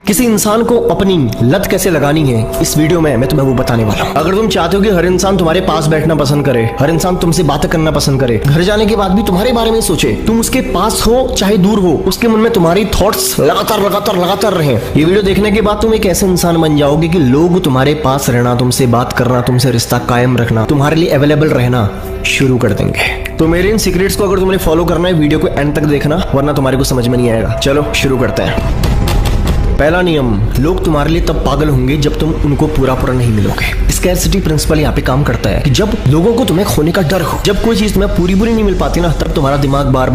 किसी इंसान को अपनी लत कैसे लगानी है, इस वीडियो में मैं तुम्हें वो बताने वाला हूँ। अगर तुम चाहते हो कि हर इंसान तुम्हारे पास बैठना पसंद करे, हर इंसान तुमसे बातें करना पसंद करे, घर जाने के बाद भी तुम्हारे बारे में सोचे, तुम उसके पास हो चाहे दूर हो, उसके मन में तुम्हारी थॉट्स लगातार रहे, ये वीडियो देखने के बाद तुम एक ऐसे इंसान बन जाओगे कि लोग तुम्हारे पास रहना, तुमसे बात करना, तुमसे रिश्ता कायम रखना, तुम्हारे लिए अवेलेबल रहना शुरू कर देंगे। तो मेरे इन सीक्रेट्स को अगर तुम्हें फॉलो करना है, वीडियो को एंड तक देखना, वरना तुम्हारे को समझ में नहीं आएगा। चलो शुरू करते हैं। पहला नियम, लोग तुम्हारे लिए तब पागल होंगे जब तुम उनको पूरा नहीं मिलोगे। स्कैरसिटी प्रिंसिपल यहाँ पे काम करता है कि जब लोगों को तुम्हें खोने का डर हो, जब कोई चीज तुम्हें पूरी नहीं मिल पाती ना, तब तुम्हारा दिमाग बार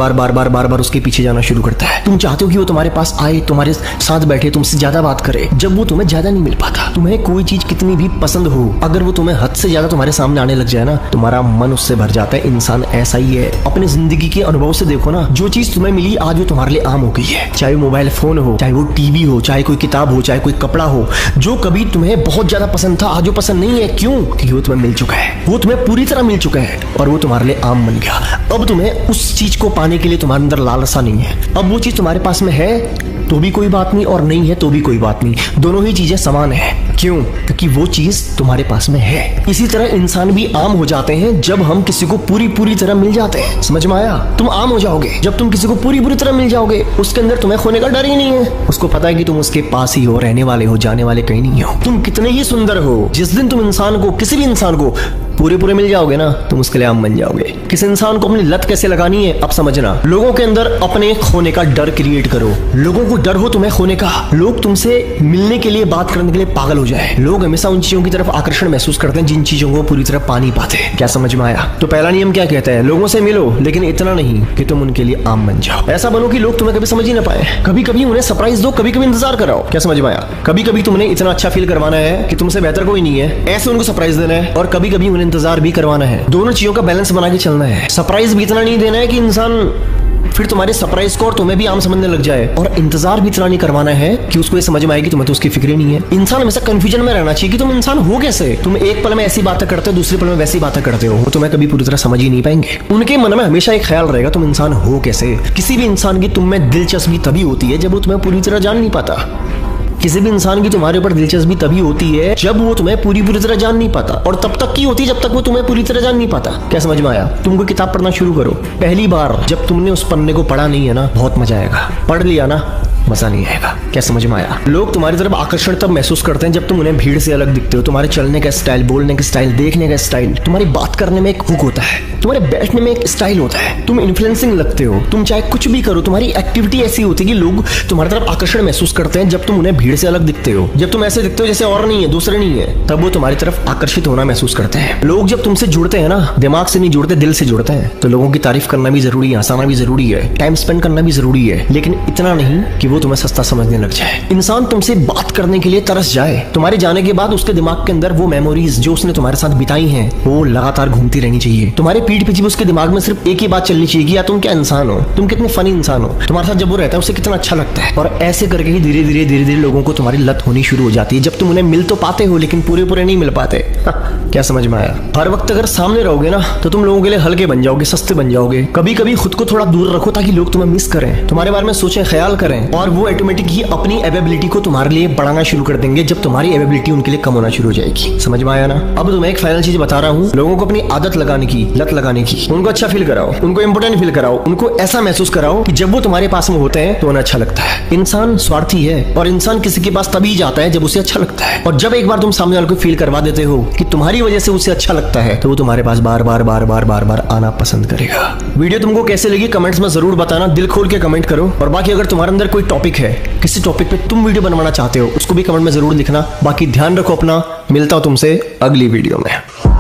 बार उसके पीछे जाना शुरू करता है। तुम चाहते हो कि वो तुम्हारे पास आए, तुम्हारे साथ बैठे, तुमसे ज्यादा बात करे। जब वो तुम्हें ज्यादा नहीं मिल पाता, तुम्हें कोई चीज कितनी भी पसंद हो, अगर वो तुम्हें हद से ज्यादा तुम्हारे सामने आने लग जाए ना, तुम्हारा मन उससे भर जाता है। इंसान ऐसा ही है। अपनी जिंदगी के अनुभव से देखो ना, जो चीज तुम्हें मिली आज वो तुम्हारे लिए आम हो गई है। चाहे वो मोबाइल फोन हो, चाहे वो टीवी हो, चाहे कोई किताब हो, चाहे कोई कपड़ा हो, जो कभी तुम्हें बहुत ज्यादा पसंद था आज वो पसंद नहीं है। क्यों? क्योंकि वो तुम्हें मिल चुका है, वो तुम्हें पूरी तरह मिल चुका है और वो तुम्हारे लिए आम बन गया। अब तुम्हें उस चीज को पाने के लिए तुम्हारे अंदर लालसा नहीं है। अब वो चीज तुम्हारे पास में है तो भी कोई बात नहीं और नहीं है तो भी कोई बात नहीं, दोनों ही चीजें समान है। क्यों? क्योंकि वो चीज तुम्हारे पास में है। इसी तरह इंसान भी आम हो जाते हैं जब हम किसी को पूरी तरह मिल जाते हैं। समझ में आया? तुम आम हो जाओगे जब तुम किसी को पूरी तरह मिल जाओगे, उसके अंदर तुम्हें खोने का डर ही नहीं है। उसको पता है कि तुम उसके पास ही हो, रहने वाले हो, जाने वाले कहीं नहीं हो। तुम कितने ही सुंदर हो, जिस दिन तुम इंसान को, किसी भी इंसान को पूरे मिल जाओगे ना, तुम उसके लिए आम बन जाओगे। किसी इंसान को अपनी लत कैसे लगानी है अब समझना। लोगों के अंदर अपने खोने का डर क्रिएट करो। लोगों को डर हो तुम्हें खोने का। लोग तुमसे मिलने के लिए, बात करने के लिए पागल हो जाए। लोग हमेशा उन चीजों की तरफ आकर्षण महसूस करते हैं जिन चीजों को पूरी तरह पा नहीं पाते। क्या समझ में आया? तो पहला नियम क्या कहता है? लोगों से मिलो लेकिन इतना नहीं कि तुम उनके लिए आम बन जाओ। ऐसा बनो कि लोग तुम्हें कभी समझ ही ना पाए। कभी कभी उन्हें सरप्राइज दो, कभी कभी इंतजार कराओ। क्या समझ में आया? कभी कभी तुमने इतना अच्छा फील करवाना है कि तुमसे बेहतर कोई नहीं है, ऐसे उनको सरप्राइज देना है, और कभी कभी उन्हें इंतजार भी करवाना है। दोनों चीजों का बैलेंस बना के चलना है। सरप्राइज भी इतना नहीं देना है कि इंसान फिर तुम्हारे सरप्राइज को और तुम्हें भी आम समझने लग जाए, और इंतजार भी इतना नहीं करवाना है कि उसको ये समझ में आएगी तुम्हें तो उसकी फिक्र ही नहीं है। इंसान हमेशा कंफ्यूजन में रहना चाहिए कि तुम इंसान हो कैसे। तुम एक पल में ऐसी बातें करते हो, दूसरे पल में वैसी बातें करते हो, वो तुम्हें कभी पूरी तरह समझ ही नहीं पाएंगे। उनके मन में हमेशा एक ख्याल रहेगा तुम इंसान हो कैसे। किसी भी इंसान की तुम में दिलचस्पी तभी होती है जब वो तुम्हें पूरी तरह जान नहीं पाता। किसी भी इंसान की तुम्हारे ऊपर दिलचस्पी तभी होती है जब वो तुम्हें पूरी तरह जान नहीं पाता, और तब तक की होती है जब तक वो तुम्हें पूरी तरह जान नहीं पाता। क्या समझ में आया? तुम कोई किताब पढ़ना शुरू करो, पहली बार जब तुमने उस पन्ने को पढ़ा नहीं है ना, बहुत मजा आएगा। पढ़ लिया ना, मजा नहीं आएगा। क्या समझ में आया? लोग तुम्हारी तरफ आकर्षण तब महसूस करते हैं जब तुम उन्हें भीड़ से अलग दिखते हो। तुम्हारे चलने का स्टाइल, बोलने का स्टाइल, देखने का स्टाइल, तुम्हारी बात करने में एक हुक होता है, तुम्हारे बैठने में एक स्टाइल होता है, तुम इन्फ्लुएंसिंग लगते हो। तुम चाहे कुछ भी करो, तुम्हारी एक्टिविटी ऐसी होती है कि लोग तुम्हारी तरफ आकर्षण महसूस करते हैं जब तुम उन्हें भीड़ से अलग दिखते हो। जब तुम ऐसे दिखते हो जैसे और नहीं है, दूसरे नहीं है, तब वो तुम्हारी तरफ आकर्षित होना महसूस करते हैं। लोग जब तुमसे जुड़ते हैं ना, दिमाग से नहीं जुड़ते, दिल से जुड़ते हैं। तो लोगों की तारीफ करना भी जरूरी है, हंसाना भी जरूरी है, टाइम स्पेंड करना भी जरूरी है, लेकिन इतना नहीं कि वो तुम्हें सस्ता समझने लग जाए। इंसान तुमसे बात करने के लिए तरस जाए। तुम्हारे जाने के बाद उसके दिमाग के अंदर वो मेमोरीज जो उसने तुम्हारे साथ बिताई हैं, वो लगातार घूमती रहनी चाहिए। तुम्हारे पीठ पीछे उसके दिमाग में सिर्फ एक ही बात चलनी चाहिए कि यार तुम क्या इंसान हो, तुम कितने फनी इंसान हो, तुम्हारे साथ जब वो रहता है उसे कितना अच्छा लगता है। और ऐसे करके ही धीरे धीरे लोगों को तुम्हारी लत होनी शुरू हो जाती है। जब तुम उन्हें मिल तो पाते हो लेकिन पूरे नहीं मिल पाते। क्या समझ में आया? हर वक्त अगर सामने रहोगे ना, तो तुम लोगों के लिए हल्के बन जाओगे, सस्ते बन जाओगे। कभी कभी खुद को थोड़ा दूर रखो ताकि लोग तुम्हें मिस करें, तुम्हारे बारे में सोचें, ख्याल करें, और वो ऑटोमेटिक ही अपनी अवेबिलिटी को तुम्हारे लिए बढ़ाना शुरू कर देंगे जब तुम्हारी अवेबिलिटी उनके लिए कम होना शुरू हो जाएगी। समझ में आया ना? अब तुम्हें एक फाइनल चीज बता रहा हूँ। लोगों को अपनी आदत लगाने की, लत लगाने की, उनको अच्छा फील कराओ, उनको इंपोर्टेंट फील कराओ, उनको ऐसा महसूस कराओ कि जब वो तुम्हारे पास में होते हैं तो उन्हें अच्छा लगता है। इंसान स्वार्थी है और इंसान किसी के पास तभी जाता है जब उसे अच्छा लगता है। और जब एक बार तुम सामने वाले को फील करवा देते हो कि तुम्हारी वजह से उसे अच्छा लगता है, तो वो तुम्हारे पास बार बार आना पसंद करेगा। वीडियो तुमको कैसे लगी कमेंट्स में जरूर बताना, दिल खोल के कमेंट करो। और बाकी अगर तुम्हारे अंदर कोई टॉपिक है, किसी टॉपिक पे तुम वीडियो बनवाना चाहते हो, उसको भी कमेंट में जरूर लिखना। बाकी ध्यान रखो अपना। मिलता हूं तुमसे अगली वीडियो में।